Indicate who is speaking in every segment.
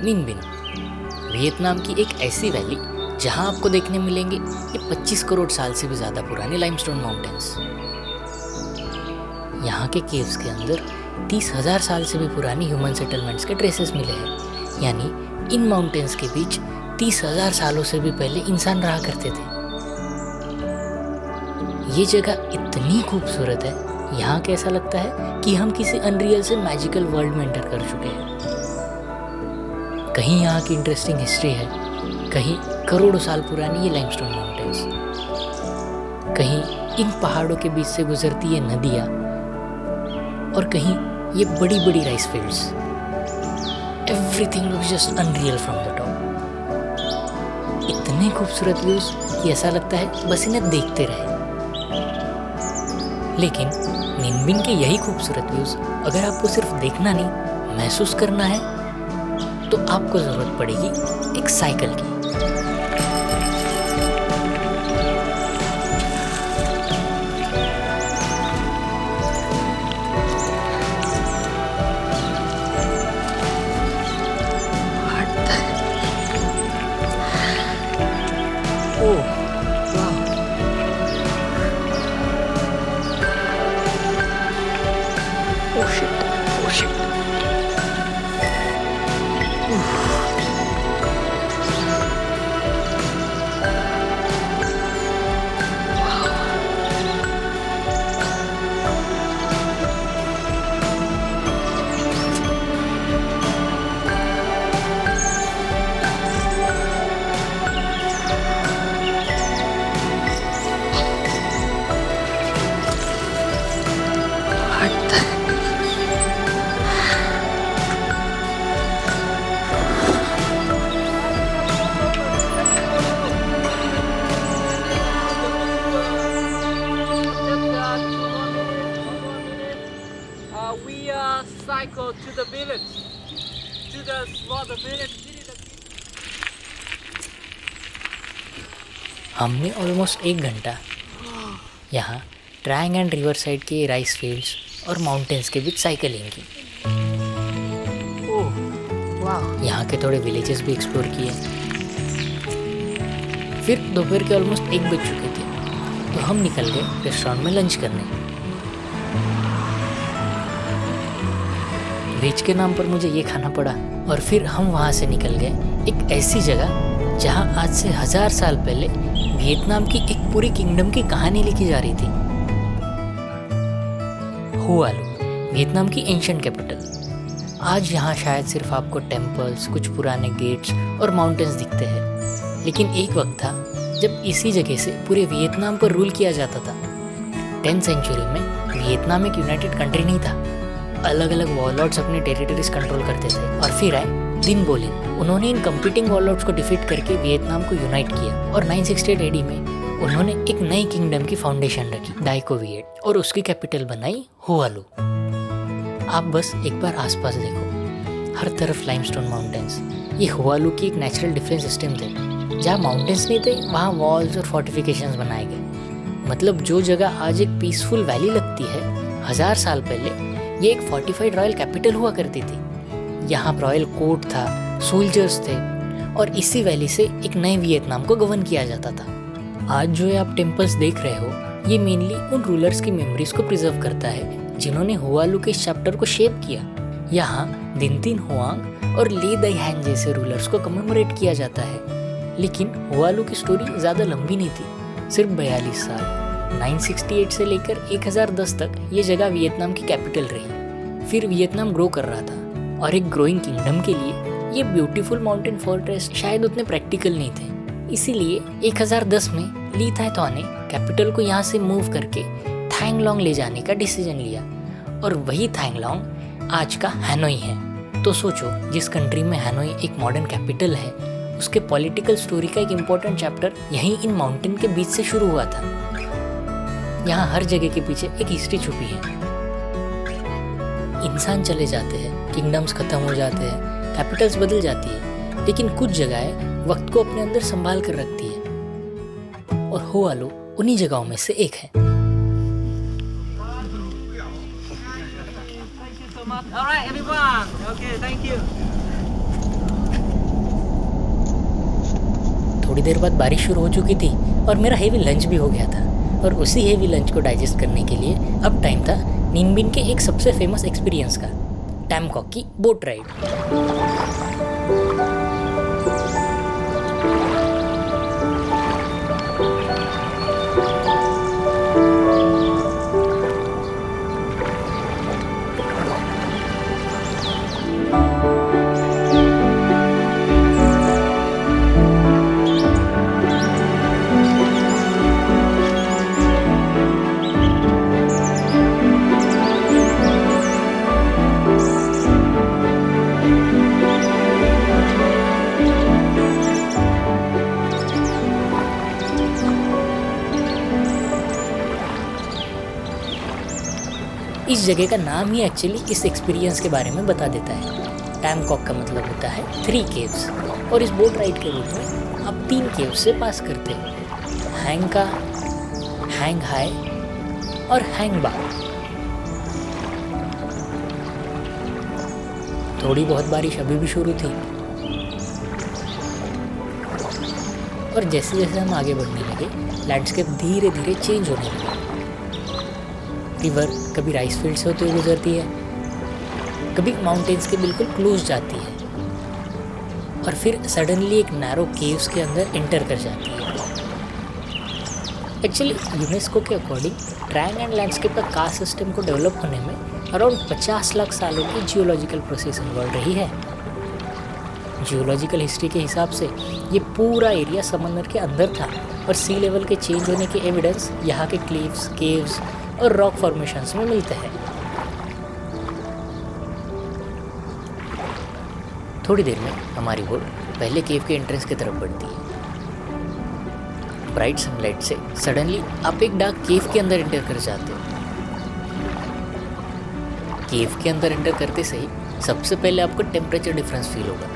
Speaker 1: निन बिन, वियतनाम की एक ऐसी वैली जहां आपको देखने मिलेंगे ये 25 करोड़ साल से भी ज़्यादा पुराने लाइमस्टोन माउंटेन्स। यहाँ के केव्स के अंदर 30,000 साल से भी पुरानी ह्यूमन सेटलमेंट्स के ट्रेसेस मिले हैं, यानी इन माउंटेन्स के बीच 30,000 सालों से भी पहले इंसान रहा करते थे। ये जगह इतनी खूबसूरत है, यहाँ के ऐसा लगता है कि हम किसी अनरियल से मैजिकल वर्ल्ड में एंटर कर चुके हैं। कहीं यहाँ की इंटरेस्टिंग हिस्ट्री है, कहीं करोड़ों साल पुरानी ये लाइमस्टोन माउंटेन्स, कहीं इन पहाड़ों के बीच से गुजरती ये नदियाँ, और कहीं ये बड़ी बड़ी rice fields. Everything looks just unreal from the top. इतने खूबसूरत व्यूज कि ऐसा लगता है बस इन्हें देखते रहे। लेकिन निन बिन के यही खूबसूरत व्यूज अगर आपको सिर्फ देखना नहीं, महसूस करना है, तो आपको जरूरत पड़ेगी एक साइकिल की।
Speaker 2: Cycle to the village, to the smaller village.
Speaker 1: हमने ऑलमोस्ट 1 घंटा यहाँ ट्रायंग एंड रिवर साइड के राइस फील्ड्स और माउंटेन्स के बीच साइकिलिंग की। यहाँ के थोड़े विलेजेस भी एक्सप्लोर किए। फिर दोपहर के ऑलमोस्ट 1 बज चुके थे, तो हम निकल गए रेस्टोरेंट में लंच करने। वेज के नाम पर मुझे ये खाना पड़ा, और फिर हम वहाँ से निकल गए एक ऐसी जगह जहाँ आज से 1000 साल पहले वियतनाम की एक पूरी किंगडम की कहानी लिखी जा रही थी। हो आलू, वियतनाम की एंशिएंट कैपिटल। आज यहाँ शायद सिर्फ आपको टेम्पल्स, कुछ पुराने गेट्स और माउंटेन्स दिखते हैं, लेकिन एक वक्त था जब इसी जगह से पूरे वियतनाम पर रूल किया जाता था। 10th सेंचुरी में वियतनाम एक यूनाइटेड कंट्री नहीं था। अलग अलग वॉरलॉर्ड्स अपने टेरिटरीज कंट्रोल करते थे, और फिर आए दिन बोलिन। उन्होंने इन कंपीटिंग वॉरलॉर्ड्स को डिफीट करके वियतनाम को यूनाइट किया, और 968 एडी में उन्होंने एक नई किंगडम की फाउंडेशन रखी, डाई को वियट, और उसकी कैपिटल बनाई हो आलू। आप बस एक बार आसपास देखो, हर तरफ लाइमस्टोन माउंटेन्स। ये हो आलू की एक नेचुरल डिफेंस सिस्टम थे। जहाँ माउंटेन्स नहीं थे, वहाँ वॉल्स और फोर्टिफिकेशंस बनाए गए। मतलब जो जगह आज एक पीसफुल वैली लगती है, 1000 साल पहले ये एक फोर्टिफाइड रॉयल कैपिटल हुआ करती थी। यहाँ रॉयल कोर्ट था, सोल्जर्स थे, और इसी वैली से एक नए वियतनाम को गवर्न किया जाता था। आज जो आप टेम्पल्स देख रहे हो, ये मेनली उन रूलर्स की मेमोरीज को प्रिजर्व करता है जिन्होंने हो आलू के इस चैप्टर को शेप किया। यहाँ दिन तिन हुआंग और ले दाई हैंग जैसे रूलर्स को कमेमोरेट किया जाता है। लेकिन हो आलू की स्टोरी ज़्यादा लंबी नहीं थी, सिर्फ 42 साल। 968 से लेकर 1010 तक ये जगह वियतनाम की कैपिटल रही। फिर वियतनाम ग्रो कर रहा था, और एक ग्रोइंग किंगडम के लिए ये ब्यूटीफुल माउंटेन फोर्ट्रेस शायद उतने प्रैक्टिकल नहीं थे। इसीलिए 1010 में ली थाई थॉ ने कैपिटल को यहाँ से मूव करके थांग लॉन्ग ले जाने का डिसीजन लिया, और वही थांग लॉन्ग आज का हैनोई है। तो सोचो, जिस कंट्री में हैनोई एक मॉडर्न कैपिटल है, उसके पॉलिटिकल स्टोरी का एक इम्पोर्टेंट चैप्टर यहीं इन माउंटेन के बीच से शुरू हुआ था। यहाँ हर जगह के पीछे एक हिस्ट्री छुपी है। इंसान चले जाते हैं, किंगडम्स खत्म हो जाते हैं, कैपिटल्स बदल जाती है, लेकिन कुछ जगहें वक्त को अपने अंदर संभाल कर रखती है, और हो आलू उन्हीं जगहों में से एक है।
Speaker 2: All right, everyone. Okay, thank you.
Speaker 1: थोड़ी देर बाद बारिश शुरू हो चुकी थी और मेरा हेवी लंच भी हो गया था, और उसी हेवी लंच को डाइजेस्ट करने के लिए अब टाइम था निनबिन के एक सबसे फेमस एक्सपीरियंस का, टैम कॉक की बोट राइड। इस जगह का नाम ही एक्चुअली इस एक्सपीरियंस के बारे में बता देता है। टैम कॉक का मतलब होता है 3 केव्स, और इस बोट राइड के रूट में आप 3 केव्स से पास करते हैं, हैंग का, हैंग हाई और हैंग बा। थोड़ी बहुत बारिश अभी भी शुरू थी, और जैसे जैसे हम आगे बढ़ने लगे लैंडस्केप धीरे धीरे चेंज होने लगा। रिवर कभी राइस फील्ड से होते हुए गुजरती है, कभी माउंटेन्स के बिल्कुल क्लोज जाती है, और फिर सडनली एक नैरो केव्स के अंदर एंटर कर जाती है। एक्चुअली यूनेस्को के अकॉर्डिंग ट्रायंग एंड लैंडस्केप का कास्ट सिस्टम को डेवलप होने में अराउंड 50 लाख सालों की जियोलॉजिकल प्रोसेस इन्वॉल्व रही है। जियोलॉजिकल हिस्ट्री के हिसाब से ये पूरा एरिया समंदर के अंदर था, और सी लेवल के चेंज होने के एविडेंस यहाँ के क्लिफ्स, केव्स और रॉक फॉर्मेशंस में मिलते हैं। थोड़ी देर में हमारी बोट पहले केव के एंट्रेंस की तरफ बढ़ती है। ब्राइट सनलाइट से सडनली आप एक डार्क केव के अंदर एंटर कर जाते हो। केव के अंदर एंटर करते से ही सबसे पहले आपको टेम्परेचर डिफरेंस फील होगा,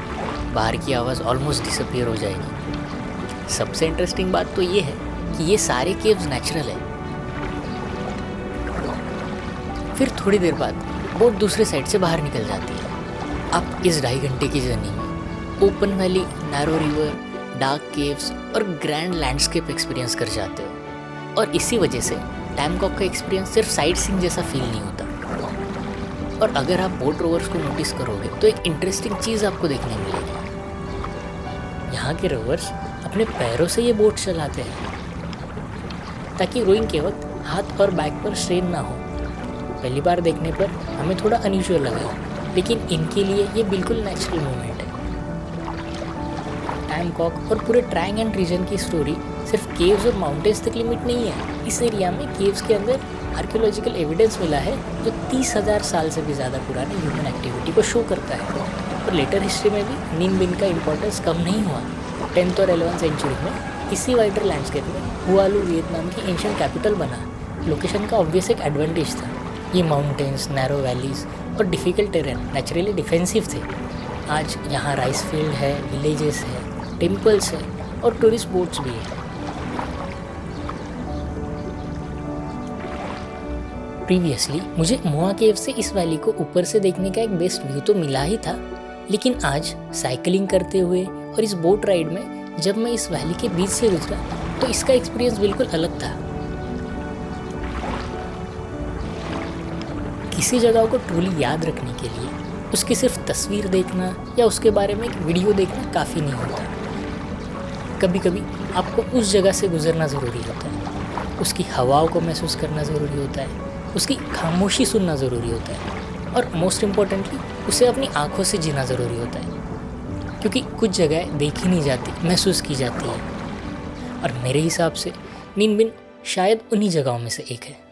Speaker 1: बाहर की आवाज़ ऑलमोस्ट डिसअपीयर हो जाएगी। सबसे इंटरेस्टिंग बात तो ये है कि ये सारे केव्स नेचुरल है। फिर थोड़ी देर बाद बोट दूसरे साइड से बाहर निकल जाती है। आप इस 2.5 घंटे की जर्नी में open valley, narrow river, dark caves और ग्रैंड लैंडस्केप एक्सपीरियंस कर जाते हो, और इसी वजह से टैम कॉक का एक्सपीरियंस सिर्फ साइट सीइंग जैसा फील नहीं होता। और अगर आप बोट रोवर्स को नोटिस करोगे तो एक इंटरेस्टिंग चीज़ आपको देखने मिलेगी। यहाँ के रोवर्स अपने पैरों से ये बोट चलाते हैं ताकि रोइंग के वक्त हाथ और बैक पर स्ट्रेन ना हो। पहली बार देखने पर हमें थोड़ा अनयूजुअल लगा, लेकिन इनके लिए ये बिल्कुल नेचुरल मूवमेंट है। टैम कॉक और पूरे ट्रायंग एंड रीजन की स्टोरी सिर्फ केव्स और माउंटेन्स तक लिमिट नहीं है। इस एरिया में केव्स के अंदर आर्कियोलॉजिकल एविडेंस मिला है जो 30,000 साल से भी ज़्यादा पुराने ह्यूमन एक्टिविटी को शो करता है। और लेटर हिस्ट्री में भी निनबिन का इम्पोर्टेंस कम नहीं हुआ। 10th और 11th सेंचुरी में इसी वाइडर लैंडस्केप में हुआलू वियतनाम की एंशिएंट कैपिटल बना। लोकेशन का ऑब्वियस एक एडवांटेज था। ये माउंटेन्स, नैरो वैलीज और डिफ़िकल्ट टेरेन नेचुरली डिफेंसिव थे। आज यहाँ राइस फील्ड है, विलेजेस है, टेम्पल्स है और टूरिस्ट बोट्स भी है। प्रीवियसली मुझे मोआ केव से इस वैली को ऊपर से देखने का एक बेस्ट व्यू तो मिला ही था, लेकिन आज साइकिलिंग करते हुए और इस बोट राइड में जब मैं इस वैली के बीच से गुजरा तो इसका एक्सपीरियंस बिल्कुल अलग था। किसी जगह को ट्रूली याद रखने के लिए उसकी सिर्फ तस्वीर देखना या उसके बारे में एक वीडियो देखना काफ़ी नहीं होता। कभी कभी आपको उस जगह से गुजरना ज़रूरी होता है, उसकी हवाओं को महसूस करना ज़रूरी होता है, उसकी खामोशी सुनना ज़रूरी होता है, और मोस्ट इम्पोर्टेंटली उसे अपनी आँखों से जीना ज़रूरी होता है, क्योंकि कुछ जगह देखी नहीं जाती, महसूस की जाती है। और मेरे हिसाब से निनबिन शायद उन्हीं जगहों में से एक है।